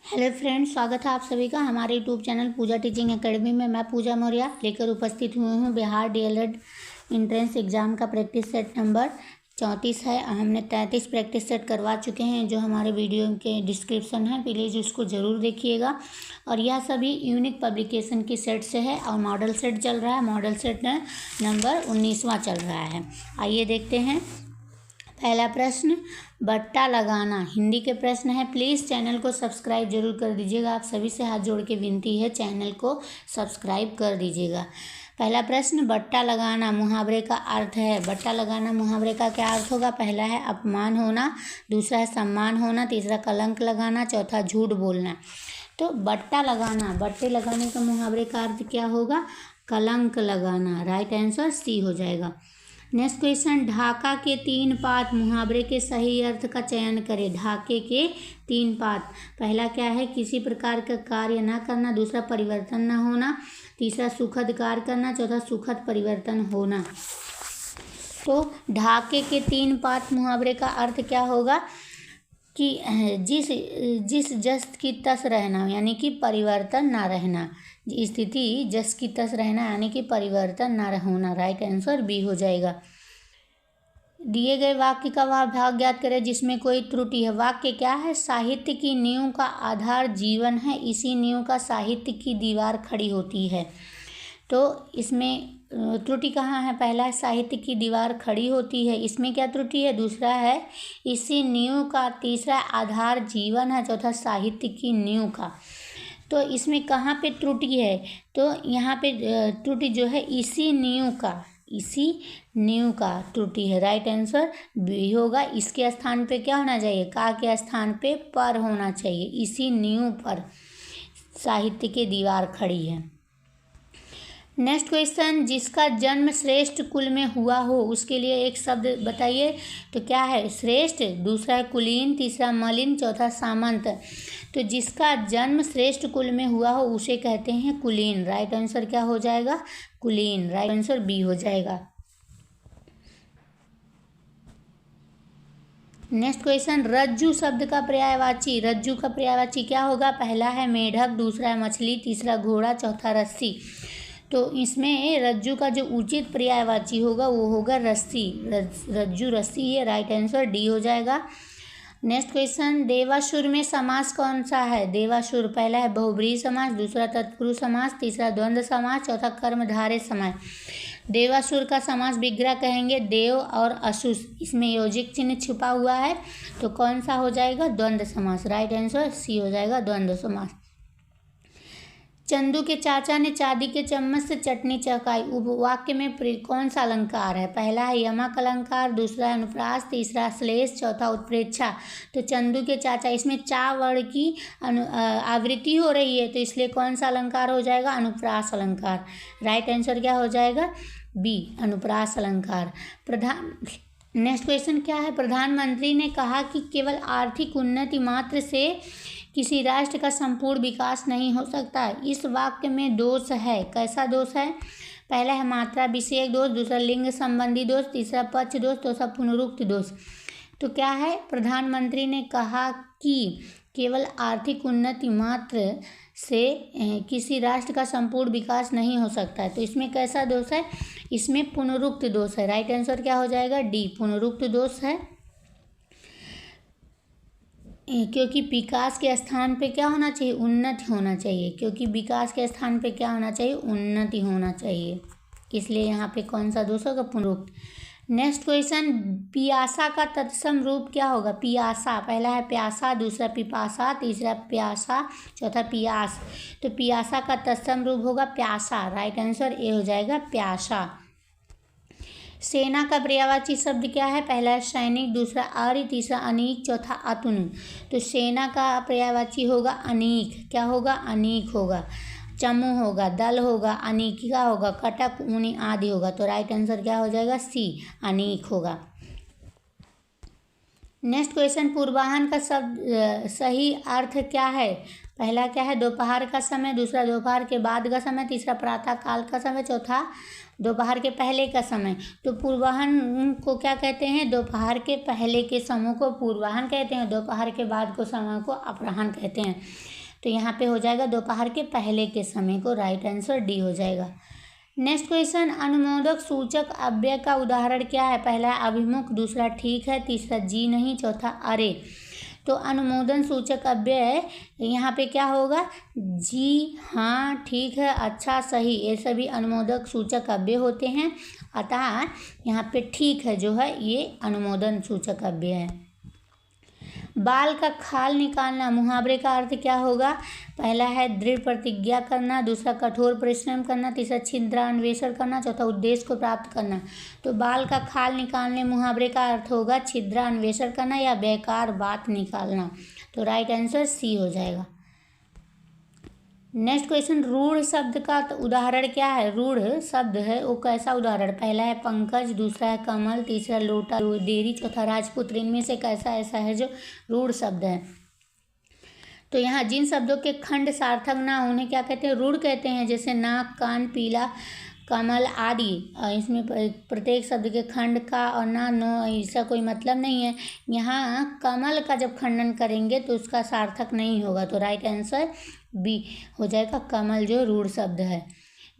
Hello friends, स्वागत है आप सभी का हमारे यूट्यूब चैनल पूजा टीचिंग एकेडमी में। मैं पूजा मौर्य लेकर उपस्थित हुई हूँ। बिहार डीएलएड एंट्रेंस एग्ज़ाम का प्रैक्टिस सेट नंबर 34 है। हमने 33 प्रैक्टिस सेट करवा चुके हैं, जो हमारे वीडियो के डिस्क्रिप्शन है, प्लीज़ उसको ज़रूर देखिएगा। और यह सभी यूनिक पब्लिकेशन की सेट से है और मॉडल सेट चल रहा है। मॉडल सेट नंबर 19वां चल रहा है। आइए देखते हैं। पहला प्रश्न, बट्टा लगाना हिंदी के प्रश्न है। प्लीज़ चैनल को सब्सक्राइब जरूर कर दीजिएगा। आप सभी से हाथ जोड़ के विनती है, चैनल को सब्सक्राइब कर दीजिएगा। पहला प्रश्न, बट्टा लगाना मुहावरे का अर्थ है। बट्टा लगाना मुहावरे का क्या अर्थ होगा? पहला है अपमान होना, दूसरा है सम्मान होना, तीसरा कलंक लगाना, चौथा झूठ बोलना। तो बट्टा लगाना, बट्टे लगाने का मुहावरे का अर्थ क्या होगा? कलंक लगाना। राइट आंसर सी हो जाएगा। नेक्स्ट क्वेश्चन, ढाका के 3 पात मुहावरे के सही अर्थ का चयन करें। ढाके के 3 पात, पहला क्या है? किसी प्रकार का कार्य ना करना, दूसरा परिवर्तन ना होना, तीसरा सुखद कार्य करना, चौथा सुखद परिवर्तन होना। तो ढाके के 3 पात मुहावरे का अर्थ क्या होगा कि जिस जस की तस रहना, यानी कि परिवर्तन ना रहना। स्थिति जस की तस रहना यानी कि परिवर्तन ना होना। राइट आंसर बी हो जाएगा। दिए गए वाक्य का वह भाग ज्ञात करें जिसमें कोई त्रुटि है। वाक्य क्या है? साहित्य की नींव का आधार जीवन है, इसी नींव का साहित्य की दीवार खड़ी होती है। तो इसमें त्रुटि कहाँ है? पहला है साहित्य की दीवार खड़ी होती है, इसमें क्या त्रुटि है? दूसरा है इसी नींव का, तीसरा आधार जीवन है, चौथा साहित्य की नींव का। तो इसमें कहाँ पे त्रुटि है? तो यहाँ पे त्रुटि जो है इसी नींव का, इसी नींव का त्रुटि है। राइट आंसर बी होगा। इसके स्थान पे क्या होना चाहिए? का के स्थान पे पर होना चाहिए। इसी नींव पर साहित्य की दीवार खड़ी है। नेक्स्ट क्वेश्चन, जिसका जन्म श्रेष्ठ कुल में हुआ हो उसके लिए एक शब्द बताइए। तो क्या है? श्रेष्ठ, दूसरा है कुलीन, तीसरा मलिन, चौथा सामंत। तो जिसका जन्म श्रेष्ठ कुल में हुआ हो उसे कहते हैं कुलीन। राइट आंसर क्या हो जाएगा? कुलीन। राइट आंसर बी हो जाएगा। नेक्स्ट क्वेश्चन, रज्जु शब्द का पर्यायवाची। रज्जु का पर्यायवाची क्या होगा? पहला है मेढक, दूसरा है मछली, तीसरा घोड़ा, चौथा रस्सी। तो इसमें रज्जु का जो उचित पर्यायवाची होगा वो होगा रस्सी। रज्जु रस्सी है। राइट आंसर डी हो जाएगा। नेक्स्ट क्वेश्चन, देवासुर में समास कौन सा है? देवासुर, पहला है बहुब्रीहि समास, दूसरा तत्पुरुष समास, तीसरा द्वंद्व समास, चौथा कर्मधारय समास। देवासुर का समास विग्रह कहेंगे देव और असुस, इसमें योजिक चिन्ह छुपा हुआ है, तो कौन सा हो जाएगा? द्वंद्व समास। राइट आंसर सी हो जाएगा, द्वंद्व समास। चंदू के चाचा ने चांदी के चम्मच से चटनी चखाई। वाक्य में कौन सा अलंकार है? पहला है यमक अलंकार, दूसरा है अनुप्रास, तीसरा श्लेष, चौथा उत्प्रेक्षा। तो चंदू के चाचा, इसमें चा वर्ण की आवृत्ति हो रही है, तो इसलिए कौन सा अलंकार हो जाएगा? अनुप्रास अलंकार। राइट आंसर क्या हो जाएगा? बी, अनुप्रास अलंकार। नेक्स्ट क्वेश्चन क्या है? प्रधानमंत्री ने कहा कि केवल आर्थिक उन्नति मात्र से किसी राष्ट्र का संपूर्ण विकास नहीं हो सकता। इस वाक्य में दोष है। कैसा दोष है? पहला है मात्रा विषयक दोष, दूसरा लिंग संबंधी दोष, तीसरा पक्ष दोष, चौथा पुनरुक्त दोष। तो क्या है? प्रधानमंत्री ने कहा कि केवल आर्थिक उन्नति मात्र से किसी राष्ट्र का संपूर्ण विकास नहीं हो सकता है, तो इसमें कैसा दोष है? इसमें पुनरुक्त दोष है। राइट आंसर क्या हो जाएगा? डी, पुनरुक्त दोष है। क्योंकि विकास के स्थान पे क्या होना चाहिए? उन्नति होना चाहिए। क्योंकि विकास के स्थान पे क्या होना चाहिए? उन्नति होना चाहिए, इसलिए यहाँ पे कौन सा दोष होगा? पुनरुक्त। नेक्स्ट क्वेश्चन, पियासा का तत्सम रूप क्या होगा? पियासा, पहला है प्यासा, दूसरा पिपासा, तीसरा प्यासा, चौथा पियास। तो पियासा का तत्सम रूप होगा प्यासा। राइट आंसर ए हो जाएगा, प्यासा। सेना का पर्यायवाची शब्द क्या है? पहला है सैनिक, दूसरा आर्य, तीसरा अनीक, चौथा अतुनु। तो सेना का पर्यायवाची होगा अनीक। क्या होगा? अनीक होगा। चमू होगा, दल होगा, अनीकिका होगा, कटक, ऊनी आदि होगा। तो राइट आंसर क्या हो जाएगा? सी, अनीक होगा। नेक्स्ट क्वेश्चन, पूर्वाह्न का शब्द सही अर्थ क्या है? पहला क्या है? दोपहर का समय, दूसरा दोपहर के बाद का समय, तीसरा प्रातः काल का समय, चौथा दोपहर के पहले का समय। तो पूर्वाह्न को क्या कहते हैं? दोपहर के पहले के समय को पूर्वाह्न कहते हैं, दोपहर के बाद को समय को अपराह्न कहते हैं। तो यहाँ पे हो जाएगा दोपहर के पहले के समय को, राइट आंसर डी हो जाएगा। नेक्स्ट क्वेश्चन, अनुमोदक सूचक अव्यय का उदाहरण क्या है? पहला है अभिमुख, दूसरा ठीक है, तीसरा जी नहीं, चौथा अरे। तो अनुमोदन सूचक अव्यय यहाँ पे क्या होगा? जी, हाँ, ठीक है, अच्छा, सही, ये सभी अनुमोदक सूचक अव्यय होते हैं। अतः यहाँ पे ठीक है जो है ये अनुमोदन सूचक अव्यय है। बाल का खाल निकालना, मुहावरे का अर्थ क्या होगा? पहला है दृढ़ प्रतिज्ञा करना, दूसरा कठोर परिश्रम करना, तीसरा छिद्रान्वेषण करना, चौथा उद्देश्य को प्राप्त करना। तो बाल का खाल निकालने मुहावरे का अर्थ होगा छिद्रान्वेषण करना या बेकार बात निकालना। तो राइट आंसर सी हो जाएगा। नेक्स्ट क्वेश्चन, रूढ़ शब्द का उदाहरण क्या है? रूढ़ शब्द है वो कैसा उदाहरण? पहला है पंकज, दूसरा है कमल, तीसरा लोटा देरी, चौथा राजपुत्र। इनमें से कैसा ऐसा है जो रूढ़ शब्द है? तो यहाँ जिन शब्दों के खंड सार्थक ना उन्हें क्या कहते हैं? रूढ़ कहते हैं। जैसे नाक, कान, पीला, कमल आदि। इसमें प्रत्येक शब्द के खंड का और ना नो ऐसा कोई मतलब नहीं है। यहाँ कमल का जब खंडन करेंगे तो उसका सार्थक नहीं होगा। तो राइट आंसर बी हो जाएगा, कमल जो रूढ़ शब्द है।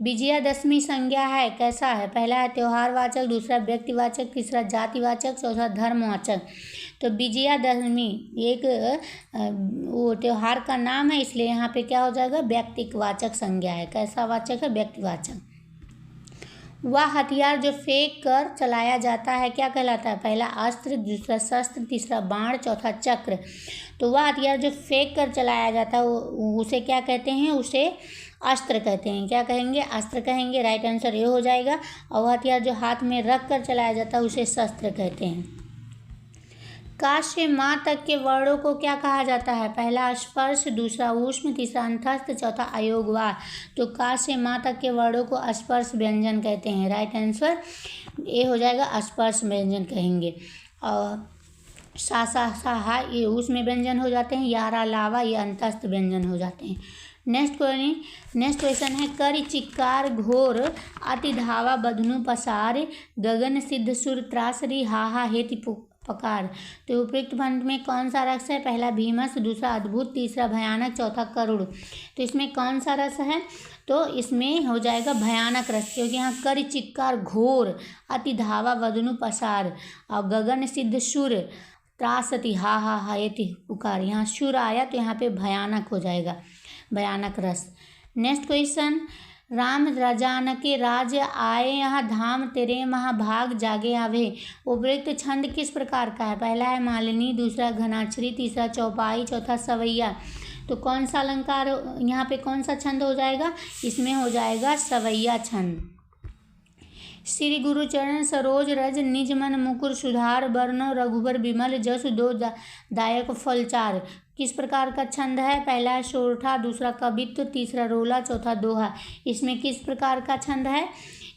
विजयादशमी संज्ञा है, कैसा है? पहला है त्योहारवाचक, दूसरा व्यक्तिवाचक, तीसरा जातिवाचक, चौथा धर्मवाचक। तो विजयादशमी एक वो त्योहार का नाम है, इसलिए यहाँ पे क्या हो जाएगा? व्यक्तिवाचक संज्ञा है। कैसा वाचक है? व्यक्तिवाचक। वह हथियार जो फेंक कर चलाया जाता है क्या कहलाता है? पहला अस्त्र, दूसरा शस्त्र, तीसरा बाण, चौथा चक्र। तो वह हथियार जो फेंक कर चलाया जाता है उसे क्या कहते हैं? उसे अस्त्र कहते हैं। क्या कहेंगे? अस्त्र कहेंगे। राइट आंसर ये हो जाएगा। और वह हथियार जो हाथ में रख कर चलाया जाता है उसे शस्त्र कहते हैं। का से माँ तक के वर्णों को क्या कहा जाता है? पहला स्पर्श, दूसरा ऊष्म, तीसरा अंतस्थ, चौथा अयोगवाह। तो का से माँ तक के वर्णों को स्पर्श व्यंजन कहते हैं। राइट आंसर ये हो जाएगा, स्पर्श व्यंजन कहेंगे। और सा सा सा हा ये ऊष्म व्यंजन हो जाते हैं। यारा लावा ये अंतस्थ व्यंजन हो जाते हैं। नेक्स्ट क्वेश्चन है, कर चिक्कार घोर अति धावा बधनु पसार गगन सिद्ध सुर त्रासरी हाहा हेति पकार। तो उपयुक्त भंड में कौन सा रस है? पहला भीमस, दूसरा अद्भुत, तीसरा भयानक, चौथा करुण। तो इसमें कौन सा रस है? तो इसमें हो जाएगा भयानक रस, क्योंकि यहाँ कर चिक्कार घोर अति धावा बधनु पसार और गगन सिद्ध सुर त्रासती हा हा हायति पुकार। यहाँ सुर आया तो यहाँ पे भयानक हो जाएगा, भयानक रस। नेक्स्ट क्वेश्चन, राम जानके राज आए यहाँ धाम तेरे महाभाग जागे आवे। उपयुक्त छंद किस प्रकार का है? पहला है मालिनी, दूसरा घनाक्षरी, तीसरा चौपाई, चौथा सवैया। तो कौन सा अलंकार यहाँ पे कौन सा छंद हो जाएगा? इसमें हो जाएगा सवैया छंद। श्री गुरु चरण सरोज रज निज मन मुकुर सुधार बरनो रघुबर विमल जसु दो दायक फलचार। किस प्रकार का छंद है? पहला है सोरठा, दूसरा कवित्व, तीसरा रोला, चौथा दोहा। इसमें किस प्रकार का छंद है?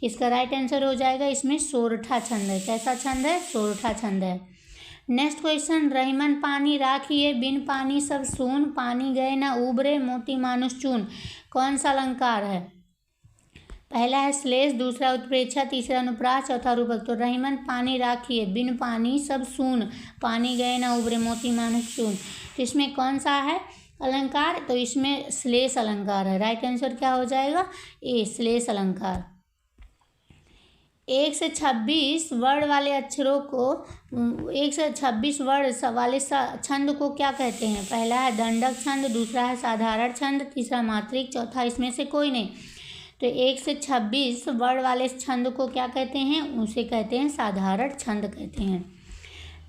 इसका राइट आंसर हो जाएगा इसमें सोरठा छंद है। कैसा छंद है? सोरठा छंद है। नेक्स्ट क्वेश्चन, रहीमन पानी राखिए बिन पानी सब सून पानी गए न उबरे मोती मानुष चून। कौन सा अलंकार है? पहला है श्लेष, दूसरा उत्प्रेक्षा, तीसरा अनुप्रास, चौथा रूपक। तो रहीमन पानी राखिए बिन पानी सब सून पानी गए न उबरे मोती मानुष चून। तो इसमें कौन सा है अलंकार? तो इसमें श्लेष अलंकार है। राइट आंसर क्या हो जाएगा? ए श्लेष अलंकार। 1 से 26 वर्ण वाले अक्षरों को 1 से 26 वर्ण वाले छंद को क्या कहते हैं? पहला है दंडक छंद, दूसरा है साधारण छंद, तीसरा मात्रिक, चौथा इसमें से कोई नहीं। तो 1 से 26 वर्ण वाले छंद को क्या कहते हैं? उसे कहते हैं साधारण छंद कहते हैं।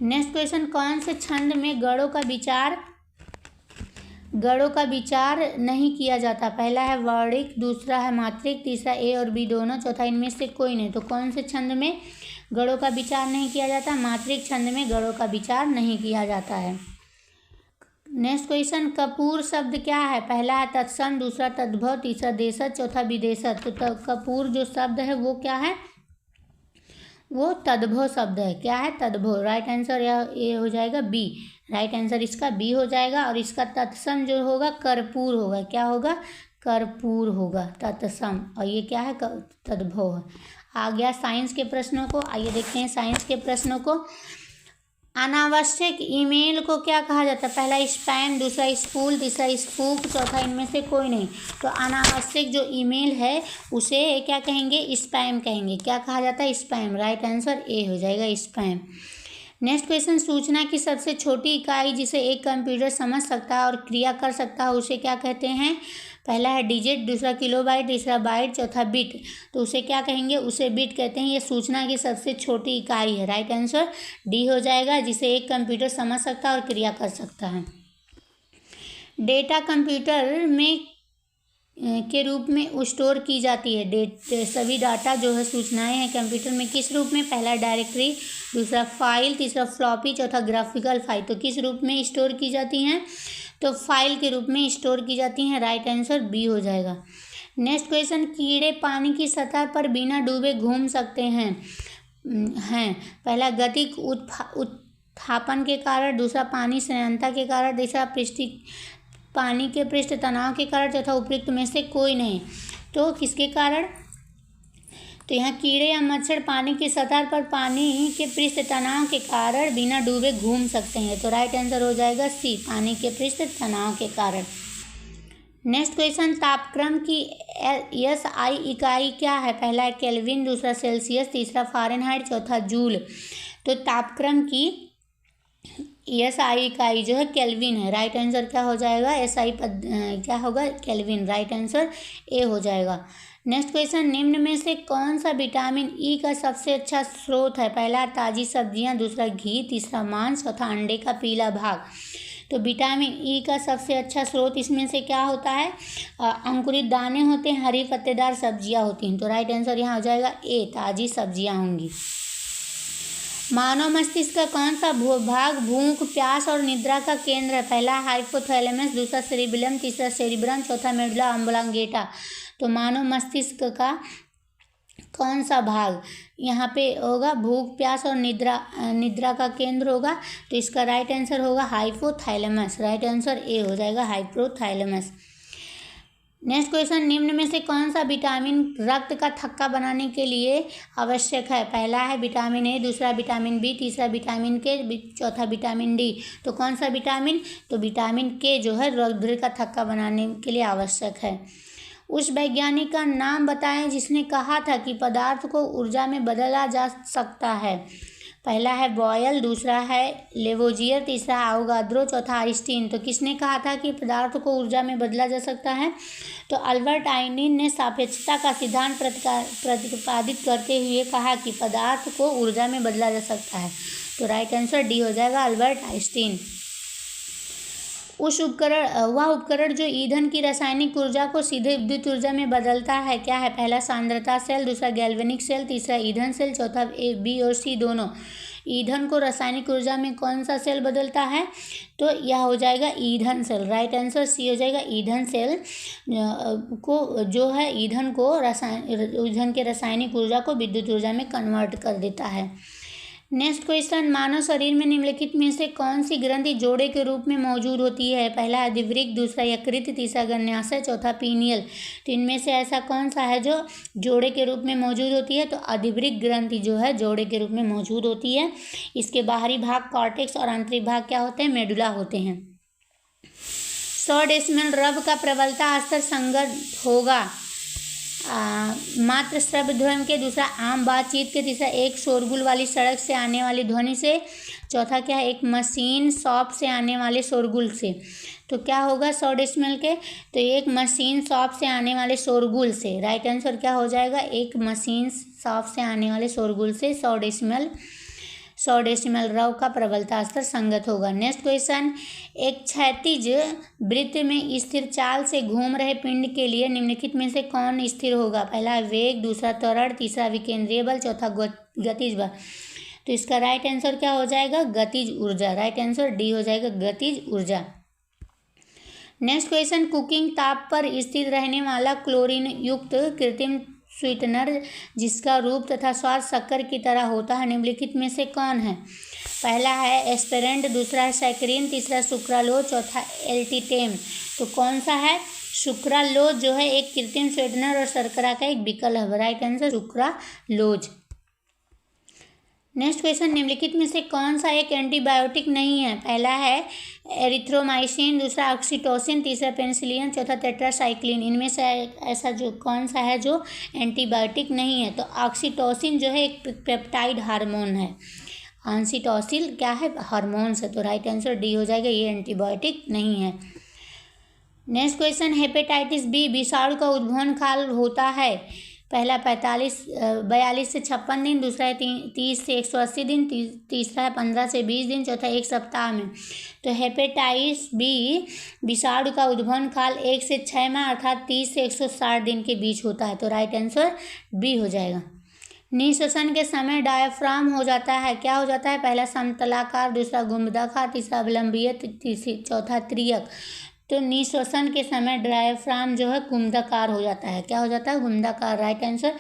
नेक्स्ट क्वेश्चन, कौन से छंद में गणों का विचार नहीं किया जाता? पहला है वर्णिक, दूसरा है मात्रिक, तीसरा ए और बी दोनों, चौथा इनमें से कोई नहीं। तो कौन से छंद में गणों का विचार नहीं किया जाता? मात्रिक छंद में गणों का विचार नहीं किया जाता है। नेक्स्ट क्वेश्चन, कपूर शब्द क्या है? पहला है तत्सम, दूसरा तद्भव, तीसरा देशज, चौथा विदेशज। तो कपूर जो शब्द है वो क्या है? वो तद्भव शब्द है। क्या है? तद्भव। राइट आंसर ये हो जाएगा बी। राइट आंसर इसका बी हो जाएगा। और इसका तत्सम जो होगा कर्पूर होगा। क्या होगा? कर्पूर होगा तत्सम। और ये क्या है? तद्भव है। आ गया साइंस के प्रश्नों को। आइए देखते हैं साइंस के प्रश्नों को। अनावश्यक ईमेल को क्या कहा जाता है? पहला स्पैम, दूसरा स्पूल, तीसरा स्पूफ, चौथा इनमें से कोई नहीं। तो अनावश्यक जो ईमेल है उसे क्या कहेंगे? स्पैम कहेंगे। क्या कहा जाता है? स्पैम। राइट आंसर ए हो जाएगा, स्पैम। नेक्स्ट क्वेश्चन, सूचना की सबसे छोटी इकाई जिसे एक कंप्यूटर समझ सकता है और क्रिया कर सकता है उसे क्या कहते हैं? पहला है डिजिट, दूसरा किलोबाइट, तीसरा बाइट, चौथा बिट। तो उसे क्या कहेंगे? उसे बिट कहते हैं। ये सूचना की सबसे छोटी इकाई है। राइट आंसर डी हो जाएगा, जिसे एक कंप्यूटर समझ सकता है और क्रिया कर सकता है। डेटा कंप्यूटर में के रूप में स्टोर की जाती है। सभी डाटा जो है सूचनाएं हैं कंप्यूटर में किस रूप में? पहला डायरेक्टरी, दूसरा फाइल, तीसरा फ्लॉपी, चौथा ग्राफिकल फाइल। तो किस रूप में स्टोर की जाती हैं? तो फाइल के रूप में स्टोर की जाती हैं। राइट आंसर बी हो जाएगा। नेक्स्ट क्वेश्चन, कीड़े पानी की सतह पर बिना डूबे घूम सकते हैं। पहला गतिक उत्थापन के कारण, दूसरा पानी श्यानता के कारण, तीसरा पानी के पृष्ठ तनाव के कारण, चौथा उपयुक्त में से कोई नहीं। तो किसके कारण? तो यहाँ कीड़े या मच्छर पानी की सतह पर पानी के पृष्ठ तनाव के कारण बिना डूबे घूम सकते हैं। तो राइट आंसर हो जाएगा सी, पानी के पृष्ठ तनाव के कारण। नेक्स्ट क्वेश्चन, तापक्रम की एसआई इकाई क्या है? पहला है केल्विन, दूसरा सेल्सियस, तीसरा फ़ारेनहाइट, चौथा जूल। तो तापक्रम की एसआई इकाई जो है केल्विन है। राइट आंसर क्या हो जाएगा? एसआई क्या होगा? केल्विन। राइट आंसर ए हो जाएगा। नेक्स्ट क्वेश्चन, निम्न में से कौन सा विटामिन ई का सबसे अच्छा स्रोत है? पहला ताज़ी सब्जियां, दूसरा घी, तीसरा मांस, चौथा अंडे का पीला भाग। तो विटामिन ई का सबसे अच्छा स्रोत इसमें से क्या होता है? अंकुरित दाने होते हैं, हरी पत्तेदार सब्जियां होती हैं। तो राइट आंसर यहाँ हो जाएगा ए, ताज़ी सब्जियां होंगी। मानव मस्तिष्क का कौन सा भाग भूख, प्यास और निद्रा का केंद्र है? पहला हाइपोथैलेमस, दूसरा सेरिबेलम, तीसरा सेरिब्रम, चौथा मेडुला ऑब्लांगेटा। तो मानव मस्तिष्क का कौन सा भाग यहाँ पे होगा? भूख, प्यास और निद्रा का केंद्र होगा। तो इसका राइट आंसर होगा हाइपोथैलेमस। राइट आंसर ए हो जाएगा, हाइपोथैलेमस। नेक्स्ट क्वेश्चन, निम्न में से कौन सा विटामिन रक्त का थक्का बनाने के लिए आवश्यक है? पहला है विटामिन ए, दूसरा विटामिन बी, तीसरा विटामिन के, चौथा विटामिन डी। तो कौन सा विटामिन? तो विटामिन के जो है रक्त का थक्का बनाने के लिए आवश्यक है। उस वैज्ञानिक का नाम बताएं जिसने कहा था कि पदार्थ को ऊर्जा में बदला जा सकता है। पहला है बॉयल, दूसरा है लेवोजियर, तीसरा आवोगाद्रो, चौथा आइंस्टीन। तो किसने कहा था कि पदार्थ को ऊर्जा में बदला जा सकता है? तो अल्बर्ट आइंस्टीन ने सापेक्षता का सिद्धांत प्रतिपादित करते हुए कहा कि पदार्थ को ऊर्जा में बदला जा सकता है। तो राइट आंसर डी हो जाएगा, अल्बर्ट आइंस्टीन। वह उपकरण जो ईंधन की रासायनिक ऊर्जा को सीधे विद्युत ऊर्जा में बदलता है क्या है? पहला सांद्रता सेल, दूसरा गैल्वेनिक सेल, तीसरा ईंधन सेल, चौथा ए, बी और सी दोनों। ईंधन को रासायनिक ऊर्जा में कौन सा सेल बदलता है? तो यह हो जाएगा ईंधन सेल। राइट आंसर सी हो जाएगा, ईंधन सेल को जो है ईंधन के रासायनिक ऊर्जा को विद्युत ऊर्जा में कन्वर्ट कर देता है। नेक्स्ट क्वेश्चन, मानव शरीर में निम्नलिखित में से कौन सी ग्रंथि जोड़े के रूप में मौजूद होती है? पहला अधिवृक्क, दूसरा यकृत, तीसरा गन्याशय, चौथा पीनियल। तो इनमें से ऐसा कौन सा है जो जोड़े के रूप में मौजूद होती है? तो अधिवृक्क ग्रंथि जो है जोड़े के रूप में मौजूद होती है। इसके बाहरी भाग कॉर्टेक्स और आंतरिक भाग क्या होते हैं? मेडुला होते हैं। 100 डेसिमल रव का प्रबलता स्तर संगत होगा। मात्र श्रव्य ध्वनि के, दूसरा आम बातचीत के, तीसरा एक शोरगुल वाली सड़क से आने वाली ध्वनि से, चौथा क्या है? एक मशीन शॉप से आने वाले शोरगुल से। तो क्या होगा 100 डेसिमल के? तो एक मशीन शॉप से आने वाले शोरगुल से। राइट आंसर क्या हो जाएगा? एक मशीन शॉप से आने वाले शोरगुल से 100 डेसिमल रव का प्रबलता स्तर संगत होगा। नेक्स्ट क्वेश्चन, एक क्षैतिज वृत्त में स्थिर चाल से घूम रहे पिंड के लिए निम्नलिखित में से कौन स्थिर होगा? पहला वेग, दूसरा त्वरण, तीसरा विकेंद्रीय बल, चौथा गतिज बल। तो इसका राइट आंसर क्या हो जाएगा? गतिज ऊर्जा। राइट आंसर डी हो जाएगा, गतिज ऊर्जा। नेक्स्ट क्वेश्चन, कुकिंग ताप पर स्थिर रहने वाला क्लोरीन युक्त कृत्रिम स्वीटनर जिसका रूप तथा स्वाद शक्कर की तरह होता है निम्नलिखित में से कौन है? पहला है एस्पेरेंट, दूसरा है सैकरीन, तीसरा सुक्रालोज, चौथा एल्टीटेम। तो कौन सा है? सुक्रालोज जो है एक कृत्रिम स्वीटनर और शर्करा का एक विकल्प है। Right answer sucralose. Next question, निम्नलिखित में से कौन सा एक एंटीबायोटिक नहीं है? पहला है एरिथ्रोमाइसिन, दूसरा ऑक्सीटोसिन, तीसरा पेनिसिलिन, चौथा टेट्रासाइक्लिन। इनमें से ऐसा जो कौन सा है जो एंटीबायोटिक नहीं है? तो ऑक्सीटोसिन जो है एक पेप्टाइड हार्मोन है। ऑक्सीटोसिन क्या है? हार्मोन से। तो राइट आंसर डी हो जाएगा, ये एंटीबायोटिक नहीं है। नेक्स्ट क्वेश्चन, हेपेटाइटिस बी विषाणु का उद्भवन काल होता है? पहला 42 से 56 दिन, दूसरा है 30 से 180 दिन, तीसरा है 15 से 20 दिन, चौथा 1 सप्ताह में। तो हेपेटाइटिस बी विषाणु का उद्भवन काल 1 से 6 माह अर्थात 30 से 160 दिन के बीच होता है। तो राइट आंसर बी हो जाएगा। निःश्वसन के समय डायाफ्राम हो जाता है, क्या हो जाता है? पहला समतलाकार, दूसरा गुंबदाकार, तीसरा अवलंबीय, चौथा त्रियक। तो निःश्वसन के समय डायाफ्राम जो है गुंबदाकार हो जाता है। क्या हो जाता है? गुंबदाकार। राइट आंसर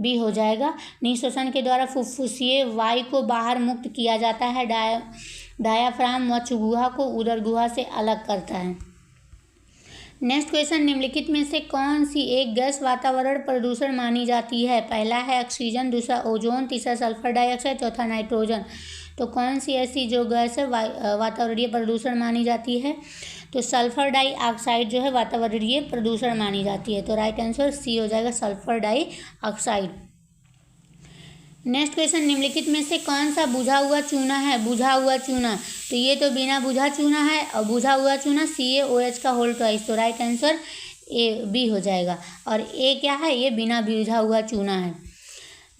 बी हो जाएगा। निःश्वसन के द्वारा फुफ्फुसीय वायु को बाहर मुक्त किया जाता है। डायाफ्राम वक्षगुहा को उदर गुहा से अलग करता है। नेक्स्ट क्वेश्चन, निम्नलिखित में से कौन सी एक गैस वातावरण प्रदूषण मानी जाती है? पहला है ऑक्सीजन, दूसरा ओजोन, तीसरा सल्फर डाइऑक्साइड, चौथा नाइट्रोजन। तो कौन सी ऐसी जो गैस है वातावरणीय प्रदूषण मानी जाती है? तो सल्फर डाइऑक्साइड जो है वातावरणीय प्रदूषण मानी जाती है। तो राइट आंसर सी हो जाएगा, सल्फर डाइऑक्साइड। नेक्स्ट क्वेश्चन, निम्नलिखित में से कौन सा बुझा हुआ चूना है? बुझा हुआ चूना, तो ये तो बिना बुझा चूना है, और बुझा हुआ चूना CaOH का होल ट्वाइस। तो राइट आंसर ए बी हो जाएगा। और ए क्या है? ये बिना बुझा हुआ चूना है।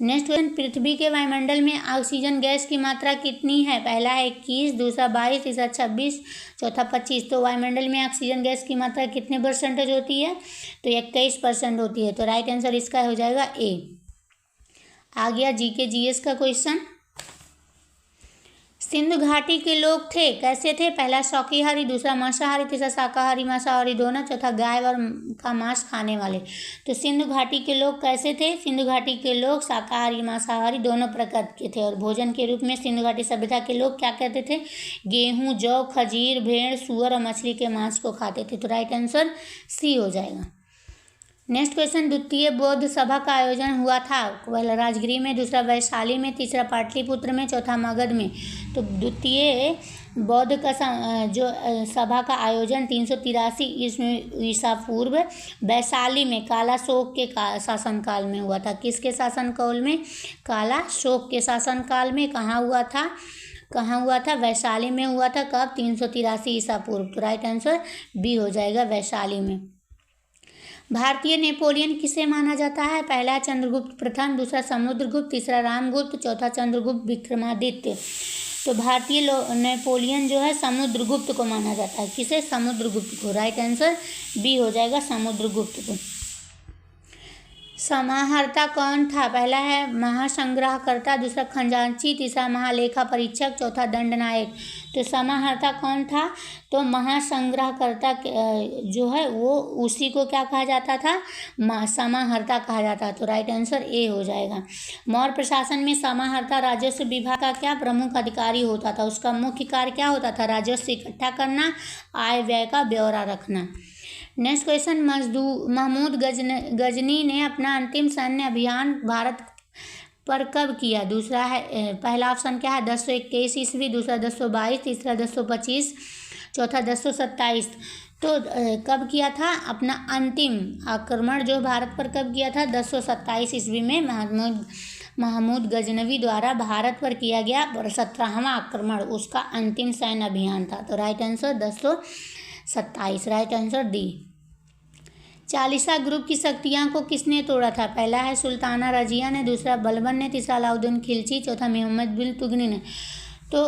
नेक्स्ट क्वेश्चन, पृथ्वी के वायुमंडल में ऑक्सीजन गैस की मात्रा कितनी है? पहला है 21, दूसरा 22, तीसरा 26, चौथा 25। तो वायुमंडल में ऑक्सीजन गैस की मात्रा कितने % होती है? तो 21% होती है। तो राइट आंसर इसका हो जाएगा ए। आ गया GK GS का क्वेश्चन। सिंधु घाटी के लोग थे कैसे थे? पहला शाकाहारी, दूसरा मांसाहारी, तीसरा शाकाहारी मांसाहारी दोनों, चौथा गाय और का मांस खाने वाले। तो सिंधु घाटी के लोग कैसे थे? सिंधु घाटी के लोग शाकाहारी मांसाहारी दोनों प्रकार के थे। और भोजन के रूप में सिंधु घाटी सभ्यता के लोग क्या कहते थे? गेहूँ, जौ, खजीर, भेड़, सूअर और मछली के मांस को खाते थे। तो राइट आंसर सी हो जाएगा। नेक्स्ट क्वेश्चन, द्वितीय बौद्ध सभा का आयोजन हुआ था? पहला राजगिरी में, दूसरा वैशाली में, तीसरा पाटलिपुत्र में, चौथा मगध में। तो द्वितीय बौद्ध का जो सभा का आयोजन 383 ईसा पूर्व वैशाली में कालाशोक के शासनकाल में हुआ था। किसके शासनकाल में? कालाशोक के शासनकाल में। कहाँ हुआ था? कहाँ हुआ था? वैशाली में हुआ था। कब? 383 ईसा पूर्व। तो राइट आंसर बी हो जाएगा, वैशाली में। भारतीय नेपोलियन किसे माना जाता है? पहला चंद्रगुप्त प्रथम, दूसरा समुद्रगुप्त, तीसरा रामगुप्त, चौथा चंद्रगुप्त विक्रमादित्य। तो भारतीय नेपोलियन जो है समुद्रगुप्त को माना जाता है। किसे? समुद्रगुप्त को। राइट आंसर बी हो जाएगा, समुद्रगुप्त को। समाहर्ता कौन था? पहला है महासंग्रहकर्ता, दूसरा खजांची, तीसरा महालेखा परीक्षक, चौथा दंडनायक। तो समाहर्ता कौन था? तो महासंग्रहकर्ता जो है वो उसी को क्या कहा जाता था? समाहर्ता कहा जाता। तो राइट आंसर ए हो जाएगा। मौर्य प्रशासन में समाहर्ता राजस्व विभाग का क्या प्रमुख अधिकारी होता था? उसका मुख्य कार्य क्या होता था? राजस्व इकट्ठा करना, आय व्यय का ब्यौरा रखना। नेक्स्ट क्वेश्चन, महमूद गजनी ने अपना अंतिम सैन्य अभियान भारत पर कब किया? दूसरा है, पहला ऑप्शन क्या है? 1021 ईस्वी, दूसरा 1022, तीसरा 1025, चौथा 1027। तो कब किया था अपना अंतिम आक्रमण जो भारत पर कब किया था? 1027 ईस्वी में महमूद गजनवी द्वारा भारत पर किया गया 17वां आक्रमण, उसका अंतिम सैन्य अभियान था। तो right answer 1027। Right answer D. Chalisa group की शक्तियाँ को किसने तोड़ा था? पहला है सुल्ताना रजिया ने, दूसरा बलबन ने, तीसरा अलाउद्दीन खिलजी, चौथा मोहम्मद बिन तुगनी ने। तो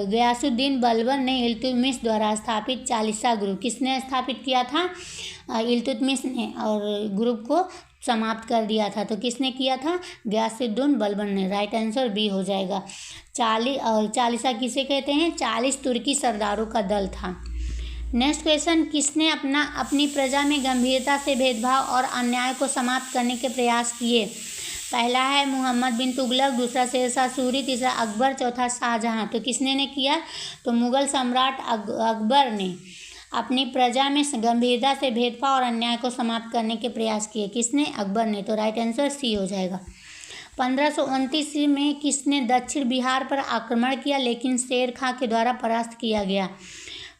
गयासुद्दीन बलबन ने इल्तुतमिश द्वारा स्थापित चालीसा ग्रुप किसने स्थापित किया था? इल्तुतमिश ने, और ग्रुप को समाप्त कर दिया था। तो किसने किया था? गयासुद्दीन बलबन ने। राइट आंसर बी हो जाएगा। चालीसा किसे कहते हैं? 40 तुर्की सरदारों का दल था। नेक्स्ट क्वेश्चन, किसने अपनी प्रजा में गंभीरता से भेदभाव और अन्याय को समाप्त करने के प्रयास किए? पहला है मोहम्मद बिन तुगलक, दूसरा शेरशाह सूरी, तीसरा अकबर, चौथा शाहजहां। तो किसने ने किया? तो मुगल सम्राट अकबर ने अपनी प्रजा में गंभीरता से भेदभाव और अन्याय को समाप्त करने के प्रयास किए। किसने? अकबर ने। तो राइट आंसर सी हो जाएगा। 1529 में किसने दक्षिण बिहार पर आक्रमण किया लेकिन शेर खां के द्वारा परास्त किया गया?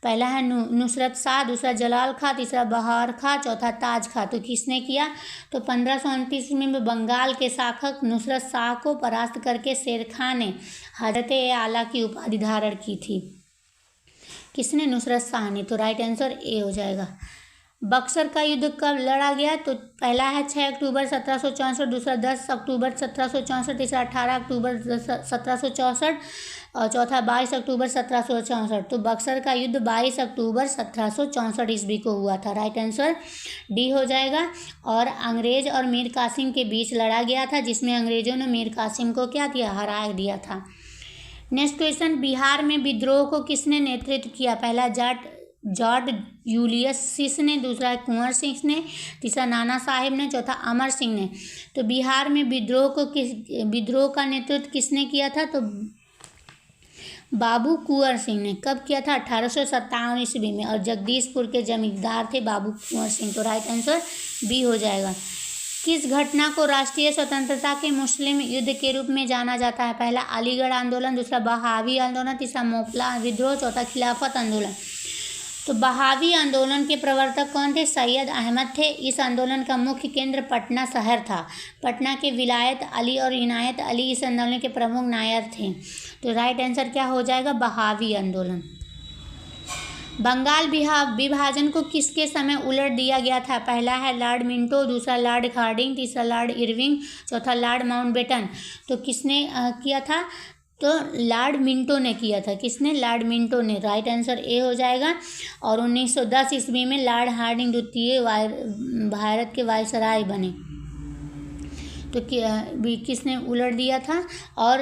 पहला है नुसरत शाह, दूसरा जलाल खां, तीसरा बहार खां, चौथा ताज खां। तो किसने किया? तो 1529 में बंगाल के शासक नुसरत शाह को परास्त करके शेर खां ने हजरत आला की उपाधि धारण की थी। किसने? नुसरत शाह ने। तो राइट आंसर ए हो जाएगा। बक्सर का युद्ध कब लड़ा गया? तो पहला है 6 अक्टूबर 1764, दूसरा 10 अक्टूबर 1764, तीसरा 18 अक्टूबर 1764 और चौथा 22 अक्टूबर 1764। तो बक्सर का युद्ध 22 अक्टूबर 1764 ईस्वी को हुआ था। राइट आंसर डी हो जाएगा। और अंग्रेज और मीर कासिम के बीच लड़ा गया था, जिसमें अंग्रेजों ने मीर कासिम को क्या किया? हरा दिया था। नेक्स्ट क्वेश्चन, बिहार में विद्रोह को किसने नेतृत्व किया? पहला जॉर्ज यूलियस सिस ने, दूसरा कुंवर सिंह ने, तीसरा नाना साहेब ने, चौथा अमर सिंह ने। तो बिहार में विद्रोह का नेतृत्व किसने किया था? तो बाबू कुंवर सिंह ने। कब किया था? 1857 ईस्वी में। और जगदीशपुर के जमींदार थे बाबू कुंवर सिंह। तो राइट आंसर बी हो जाएगा। किस घटना को राष्ट्रीय स्वतंत्रता के मुस्लिम युद्ध के रूप में जाना जाता है? पहला अलीगढ़ आंदोलन, दूसरा बहावी आंदोलन, तीसरा मोपला विद्रोह, चौथा खिलाफत आंदोलन। तो बहावी आंदोलन के प्रवर्तक कौन थे? सैयद अहमद थे। इस आंदोलन का मुख्य केंद्र पटना शहर था। पटना के विलायत अली और इनायत अली इस आंदोलन के प्रमुख नायक थे। तो राइट आंसर क्या हो जाएगा? बहावी आंदोलन। बंगाल विभाजन को किसके समय उलट दिया गया था? पहला है लॉर्ड मिंटो, दूसरा लॉर्ड हार्डिंग, तीसरा लॉर्ड इरविंग, चौथा लॉर्ड माउंटबेटन। तो किसने किया था? तो लॉर्ड मिंटो ने किया था। किसने? लॉर्ड मिंटो ने। राइट आंसर ए हो जाएगा। और 1910 ईस्वी में लॉर्ड हार्डिंग द्वितीय भारत के वायसराय बने। तो किसने उलट दिया था? और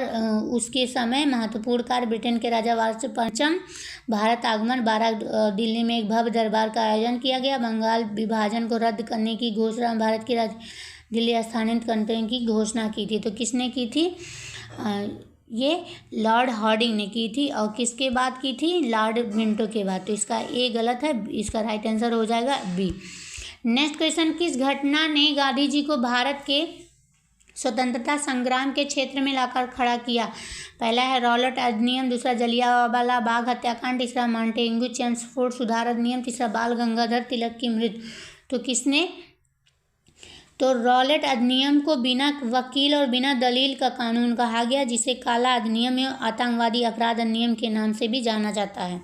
उसके समय महत्वपूर्ण कार्य ब्रिटेन के राजा वार्ष पंचम भारत आगमन 12 दिल्ली में एक भव्य दरबार का आयोजन किया गया। बंगाल विभाजन को रद्द करने की घोषणा भारत की दिल्ली स्थानांतरित करने की घोषणा की थी। तो किसने की थी? ये लॉर्ड हार्डिंग ने की थी। और किसके बाद की थी? लॉर्ड मिंटो के बाद। तो इसका ए गलत है, इसका राइट आंसर हो जाएगा बी। नेक्स्ट क्वेश्चन, किस घटना ने गांधी जी को भारत के स्वतंत्रता संग्राम के क्षेत्र में लाकर खड़ा किया? पहला है रॉलेट अधिनियम, दूसरा जलियांवाला बाग हत्याकांड, तीसरा मॉन्टेग्यू चेम्सफोर्ड सुधार अधिनियम, तीसरा बाल गंगाधर तिलक की मृत्यु। तो किसने? तो रॉलेट अधिनियम को बिना वकील और बिना दलील का कानून कहा गया, जिसे काला अधिनियम या आतंकवादी अपराध अधिनियम के नाम से भी जाना जाता है।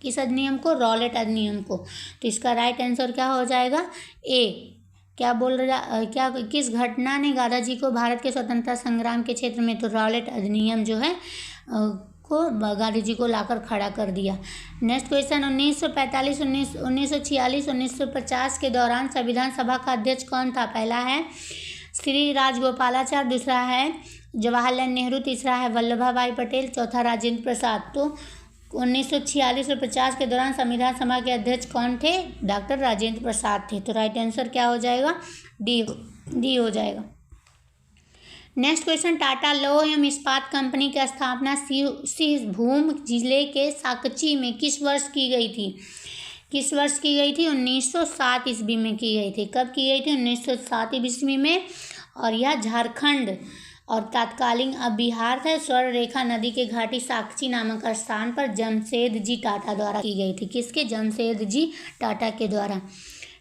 किस अधिनियम को? रॉलेट अधिनियम को। तो इसका राइट आंसर क्या हो जाएगा? ए। क्या बोल रहा? क्या किस घटना ने गांधी जी को भारत के स्वतंत्रता संग्राम के क्षेत्र में? तो रॉलेट अधिनियम जो है को गांधी जी को लाकर खड़ा कर दिया। नेक्स्ट क्वेश्चन, 1945, 1946, 1950 के दौरान संविधान सभा का अध्यक्ष कौन था? पहला है श्री राजगोपालाचारी, दूसरा है जवाहरलाल नेहरू, तीसरा है वल्लभ भाई पटेल, चौथा राजेंद्र प्रसाद। तो 1946 और 50 के दौरान संविधान सभा के अध्यक्ष कौन थे? डॉक्टर राजेंद्र प्रसाद थे। तो राइट आंसर क्या हो जाएगा? डी हो जाएगा। नेक्स्ट क्वेश्चन, टाटा लौह एवं इस्पात कंपनी की स्थापना सिंहभूम जिले के साकची में किस वर्ष की गई थी? किस वर्ष की गई थी? 1907 ईस्वी में की गई थी। कब की गई थी? 1907 ईस्वी में। और यह झारखंड और तत्कालीन अब बिहार था स्वर्ण रेखा नदी के घाटी साकची नामक स्थान पर जमशेद जी टाटा द्वारा की गई थी। किसके? जमशेद जी टाटा के द्वारा।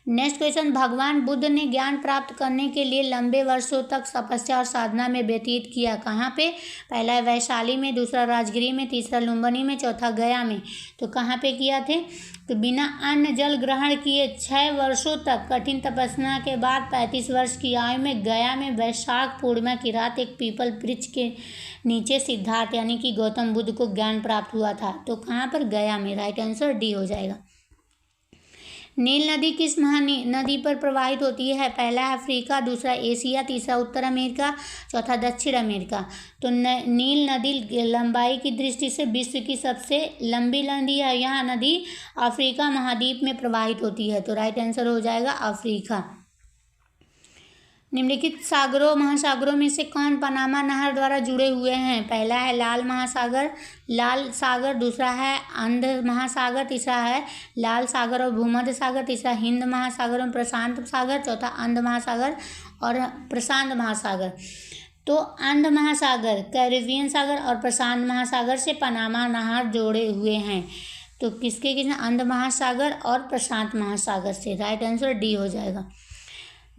नेक्स्ट क्वेश्चन, भगवान बुद्ध ने ज्ञान प्राप्त करने के लिए लंबे वर्षों तक तपस्या और साधना में व्यतीत किया। कहाँ पे? पहला है वैशाली में, दूसरा राजगिरी में, तीसरा लुम्बिनी में, चौथा गया में। तो कहाँ पे किया थे? तो बिना अन्न जल ग्रहण किए 6 वर्षों तक कठिन तपस्या के बाद 35 वर्ष की आयु में गया में वैशाख पूर्णिमा की रात एक पीपल वृक्ष के नीचे सिद्धार्थ यानी कि गौतम बुद्ध को ज्ञान प्राप्त हुआ था। तो कहाँ पर? गया में। राइट आंसर डी हो जाएगा। नील नदी किस महानदी पर प्रवाहित होती है? पहला है अफ्रीका, दूसरा एशिया, तीसरा उत्तर अमेरिका, चौथा दक्षिण अमेरिका। तो नील नदी लंबाई की दृष्टि से विश्व की सबसे लंबी नदी है। यह नदी अफ्रीका महाद्वीप में प्रवाहित होती है। तो राइट आंसर हो जाएगा अफ्रीका। निम्नलिखित सागरों महासागरों में से कौन पनामा नहर द्वारा जुड़े हुए हैं? पहला है लाल सागर, दूसरा है अंध महासागर, तीसरा है लाल सागर और भूमध्य सागर, तीसरा हिंद महासागर और प्रशांत सागर, चौथा अंध महासागर और प्रशांत महासागर। तो अंध महासागर, कैरिबियन सागर और प्रशांत महासागर से पनामा नहर जोड़े हुए हैं। तो किसके अंध महासागर और प्रशांत महासागर से। राइट आंसर डी हो जाएगा।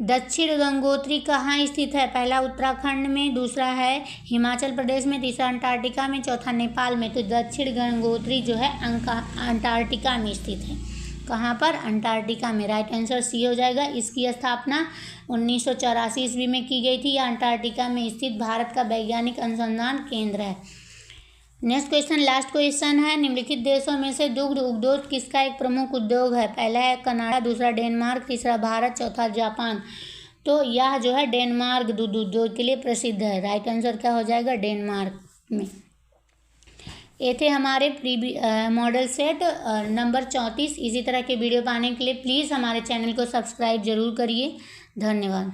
दक्षिण गंगोत्री कहाँ स्थित है? पहला उत्तराखंड में, दूसरा है हिमाचल प्रदेश में, तीसरा अंटार्कटिका में, चौथा नेपाल में। तो दक्षिण गंगोत्री जो है अंटार्कटिका में स्थित है। कहाँ पर? अंटार्कटिका में। राइट आंसर सी हो जाएगा। इसकी स्थापना 1984 ईस्वी में की गई थी। यह अंटार्कटिका में स्थित भारत का वैज्ञानिक अनुसंधान केंद्र है। नेक्स्ट क्वेश्चन, लास्ट क्वेश्चन है, निम्नलिखित देशों में से दुग्ध उद्योग किसका एक प्रमुख उद्योग है? पहला है कनाडा, दूसरा डेनमार्क, तीसरा भारत, चौथा जापान। तो यह जो है डेनमार्क दूध उद्योग के लिए प्रसिद्ध है। राइट आंसर क्या हो जाएगा? डेनमार्क में। ये थे हमारे मॉडल सेट नंबर 34। इसी तरह के वीडियो पाने के लिए प्लीज़ हमारे चैनल को सब्सक्राइब जरूर करिए। धन्यवाद।